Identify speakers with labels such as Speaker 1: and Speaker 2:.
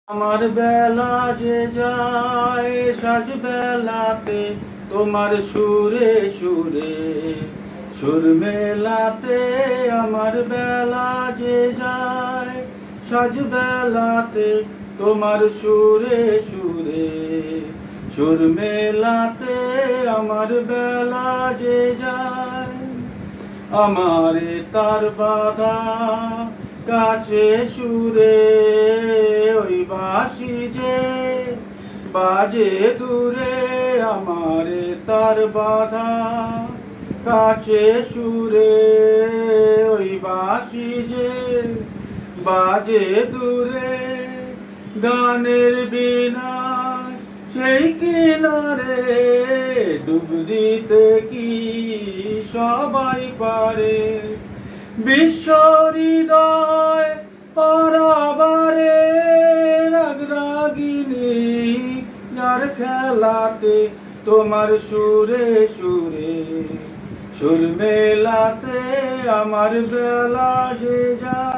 Speaker 1: আমার বেলা যে যায় সাজ বেলাতে তোমার সুরে সুরে সুর মেলাতে। আমার বেলা যে যায় সাজ বেলাতে তোমার সুরে সুরে সুর মেলাতে। আমার বেলা যে যায় আমারে তার বাধা কাছে সুরে ওই বাঁশি যে বাজে দূরে। আমারে তার বাধা কাছে সুরে ওই বাঁশি যে বাজে দূরে। গানের বিনা সেই কিনারে ডুব দিতে কি সবাই পারে। বিশ্ব হৃদয় পারাবারে রাগরাগিনী যার খেলাতে তোমার সুরে সুরে সুর মেলাতে। আমার বেলা যে যায়।